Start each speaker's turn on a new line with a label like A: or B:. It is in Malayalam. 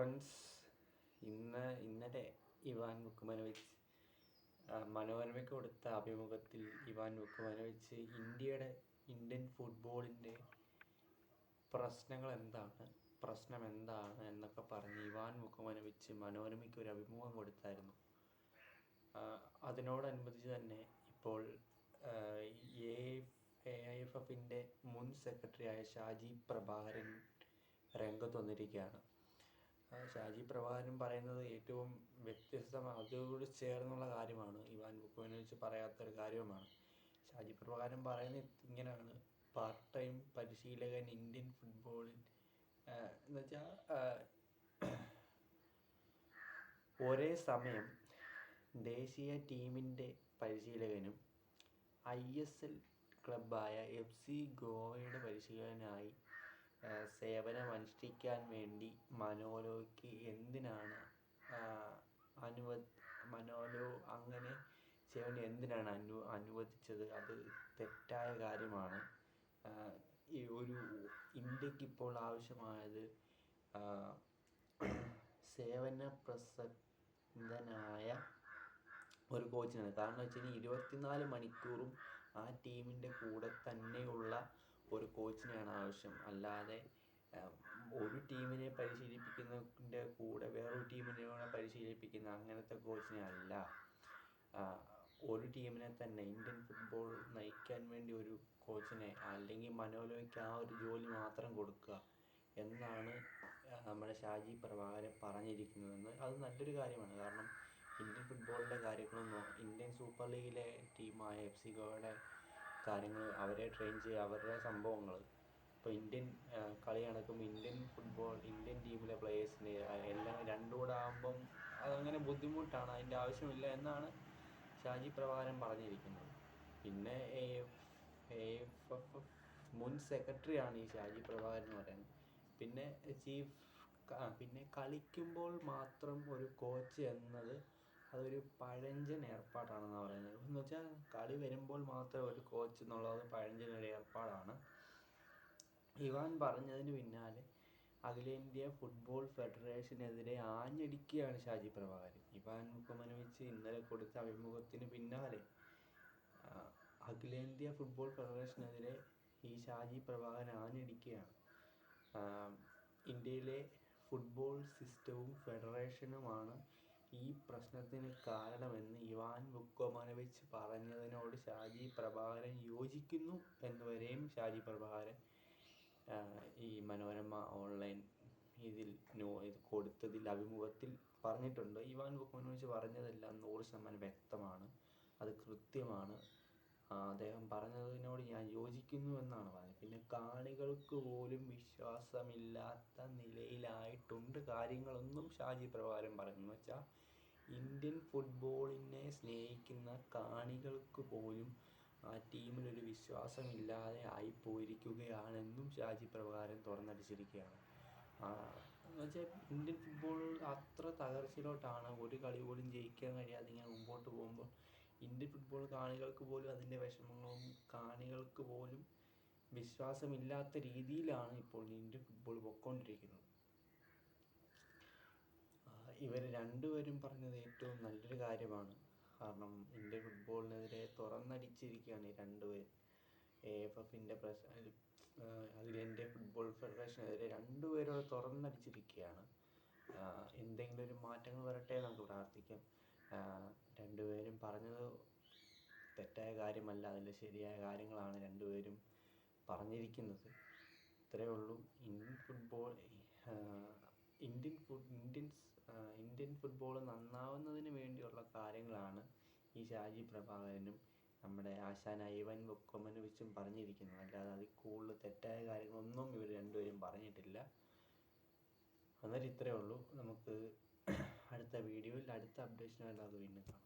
A: ഫ്രണ്ട്സ്, ഇന്നലെ ഇവാൻ വുക്കുമനോവിച്ച് മനോരമയ്ക്ക് കൊടുത്ത അഭിമുഖത്തിൽ ഇവാൻ വുക്കുമനോവിച്ച് ഇന്ത്യൻ ഫുട്ബോളിൻ്റെ പ്രശ്നം എന്താണ് എന്നൊക്കെ പറഞ്ഞ് ഇവാൻ വുക്കുമനോവിച്ച് മനോരമയ്ക്ക് ഒരു അഭിമുഖം കൊടുത്തായിരുന്നു. അതിനോടനുബന്ധിച്ച് തന്നെ ഇപ്പോൾ AIFFൻ്റെ മുൻ സെക്രട്ടറിയായ ഷാജി പ്രഭാകരൻ രംഗത്ത് വന്നിരിക്കുകയാണ്. ഷാജി പ്രഭാകരൻ പറയുന്നത് ഏറ്റവും വ്യത്യസ്തമാണ്, അതോട് ചേർന്നുള്ള കാര്യമാണ്. ഇവാൻ വുക്കുമനോവിച്ച് പറയാത്തൊരു കാര്യവുമാണ്. ഷാജി പ്രഭാകരൻ പറയുന്നത് ഇങ്ങനെയാണ്: പാർട്ട് ടൈം പരിശീലകൻ ഇന്ത്യൻ ഫുട്ബോളിൽ എന്നുവെച്ചാൽ ഒരേ സമയം ദേശീയ ടീമിൻ്റെ പരിശീലകനും ISL ക്ലബ്ബായ FC ഗോവയുടെ പരിശീലകനായി സേവനമനുഷ്ഠിക്കാൻ വേണ്ടി മനോലോയ്ക്ക് എന്തിനാണ് അങ്ങനെ എന്തിനാണ് അനുവദിച്ചത്? അത് തെറ്റായ കാര്യമാണ്. ഒരു ഇന്ത്യക്കിപ്പോൾ ആവശ്യമായത് സേവനപ്രസന്നനായ ഒരു കോച്ചിനാണ്. കാരണം വെച്ച് കഴിഞ്ഞാൽ 24 മണിക്കൂറും ആ ടീമിൻ്റെ കൂടെ തന്നെയുള്ള ഒരു കോച്ചിനെയാണ് ആവശ്യം. അല്ലാതെ ഒരു ടീമിനെ പരിശീലിപ്പിക്കുന്നതിൻ്റെ കൂടെ വേറൊരു ടീമിനെ കൂടെ പരിശീലിപ്പിക്കുന്ന അങ്ങനത്തെ കോച്ചിനെ അല്ല. ഒരു ടീമിനെ തന്നെ ഇന്ത്യൻ ഫുട്ബോൾ നയിക്കാൻ വേണ്ടി ഒരു കോച്ചിനെ, അല്ലെങ്കിൽ മനോലോയ്ക്ക് ആ ഒരു ജോലി മാത്രം കൊടുക്കുക എന്നാണ് നമ്മുടെ ഷാജി പ്രഭാകരൻ പറഞ്ഞിരിക്കുന്നതെന്ന്. അത് നല്ലൊരു കാര്യമാണ്. കാരണം ഇന്ത്യൻ ഫുട്ബോളിൻ്റെ കാര്യങ്ങളൊന്നും, ഇന്ത്യൻ സൂപ്പർ ലീഗിലെ ടീമായ FC ഗോവയുടെ കാര്യങ്ങൾ, അവരെ ട്രെയിൻ ചെയ്യുക, അവരുടെ സംഭവങ്ങൾ, ഇപ്പോൾ ഇന്ത്യൻ കളി നടക്കുമ്പോൾ ഇന്ത്യൻ ടീമിലെ പ്ലേയേഴ്സിന് എല്ലാം രണ്ടും കൂടെ ആകുമ്പം അതങ്ങനെ ബുദ്ധിമുട്ടാണ്, അതിൻ്റെ ആവശ്യമില്ല എന്നാണ് ഷാജി പ്രഭാകരൻ പറഞ്ഞിരിക്കുന്നത്. പിന്നെ AIFF മുൻ സെക്രട്ടറിയാണ് ഈ ഷാജി പ്രഭാകരൻ എന്ന് പറയുന്നത്. പിന്നെ കളിക്കുമ്പോൾ മാത്രം ഒരു കോച്ച് എന്നത് അതൊരു പഴഞ്ചൻ ഏർപ്പാടാണെന്നാണ് പറയുന്നത്. എന്ന് വെച്ചാൽ കളി വരുമ്പോൾ മാത്രം ഒരു കോച്ച് എന്നുള്ളത് പഴഞ്ചനൊരു ഏർപ്പാടാണ്. ഇവാൻ പറഞ്ഞതിന് പിന്നാലെ അഖിലേന്ത്യാ ഫുട്ബോൾ ഫെഡറേഷനെതിരെ ആഞ്ഞടിക്കുകയാണ് ഷാജി പ്രഭാകരൻ. ഇവാൻ വുക്കുമനോവിച്ച് ഇന്നലെ കൊടുത്ത അഭിമുഖത്തിന് പിന്നാലെ അഖിലേന്ത്യാ ഫുട്ബോൾ ഫെഡറേഷനെതിരെ ഈ ഷാജി പ്രഭാകരൻ ആഞ്ഞടിക്കുകയാണ്. ഇന്ത്യയിലെ ഫുട്ബോൾ സിസ്റ്റവും ഫെഡറേഷനുമാണ് ഈ പ്രശ്നത്തിന് കാരണമെന്ന് ഇവാൻ വുക്കുമനോവിച്ച് പറഞ്ഞതിനോട് ഷാജി പ്രഭാകരൻ യോജിക്കുന്നു എന്നുവരെയും ഷാജി പ്രഭാകരൻ ഈ മനോരമ ഓൺലൈൻ ഇത് കൊടുത്തതിൽ അഭിമുഖത്തിൽ പറഞ്ഞിട്ടുണ്ട്. ഇവാൻ വുക്കുമനോവിച്ച് പറഞ്ഞതെല്ലാം 100% വ്യക്തമാണ്, അത് കൃത്യമാണ്. അദ്ദേഹം പറഞ്ഞതിനോട് ഞാൻ യോജിക്കുന്നു എന്നാണ് പറഞ്ഞത്. പിന്നെ കാണികൾക്ക് പോലും വിശ്വാസമില്ലാത്ത നിലയിലായിട്ടുണ്ട് കാര്യങ്ങളൊന്നും ഷാജി പ്രഭാകരൻ പറഞ്ഞു. വെച്ചാൽ ഇന്ത്യൻ ഫുട്ബോളിനെ സ്നേഹിക്കുന്ന കാണികൾക്ക് പോലും ആ ടീമിലൊരു വിശ്വാസമില്ലാതെ ആയിപ്പോയിരിക്കുകയാണെന്നും ഷാജി പ്രഭാകരൻ തുറന്നടിച്ചിരിക്കുകയാണ്. എന്നുവെച്ചാൽ ഇന്ത്യൻ ഫുട്ബോൾ അത്ര തകർച്ചയിലോട്ടാണ്. ഒരു കളി പോലും ജയിക്കാൻ കഴിയാതെ ഇങ്ങനെ മുമ്പോട്ട് പോകുമ്പോൾ ഇന്ത്യൻ ഫുട്ബോൾ കാണികൾക്ക് പോലും അതിൻ്റെ വിഷമങ്ങളും, കാണികൾക്ക് പോലും വിശ്വാസമില്ലാത്ത രീതിയിലാണ് ഇപ്പോൾ ഇന്ത്യൻ ഫുട്ബോൾ പൊയ്ക്കൊണ്ടിരിക്കുന്നത്. ഇവർ രണ്ടുപേരും പറഞ്ഞത് ഏറ്റവും നല്ലൊരു കാര്യമാണ്. കാരണം ഇന്ത്യൻ ഫുട്ബോളിനെതിരെ തുറന്നടിച്ചിരിക്കുകയാണ് ഈ രണ്ടുപേരും. AIFFൻ്റെ അഖിലേന്ത്യാ ഫുട്ബോൾ ഫെഡറേഷനെതിരെ രണ്ടുപേരും തുറന്നടിച്ചിരിക്കുകയാണ്. എന്തെങ്കിലും ഒരു മാറ്റങ്ങൾ വരട്ടെ, നമുക്ക് പ്രാർത്ഥിക്കാം. രണ്ടുപേരും പറഞ്ഞത് തെറ്റായ കാര്യമല്ല, അതിൻ്റെ ശരിയായ കാര്യങ്ങളാണ് രണ്ടുപേരും പറഞ്ഞിരിക്കുന്നത്. ഇത്രയേ ഉള്ളൂ. ഇന്ത്യൻ ഫുട്ബോൾ നന്നാവുന്നതിന് വേണ്ടിയുള്ള കാര്യങ്ങളാണ് ഈ ഷാജി പ്രഭാകരനും നമ്മുടെ ആശാനായ ഇവാൻ വുക്കുമനോവിച്ചും പറഞ്ഞിരിക്കുന്നത്. അല്ലാതെ അതിൽ കൂടുതൽ തെറ്റായ കാര്യങ്ങളൊന്നും ഇവർ രണ്ടുപേരും പറഞ്ഞിട്ടില്ല. അന്നേരം ഇത്രയേ ഉള്ളൂ. നമുക്ക് അടുത്ത വീഡിയോയിൽ അടുത്ത അപ്ഡേഷനുമായിട്ട് അത് വീണ്ടും കാണാം.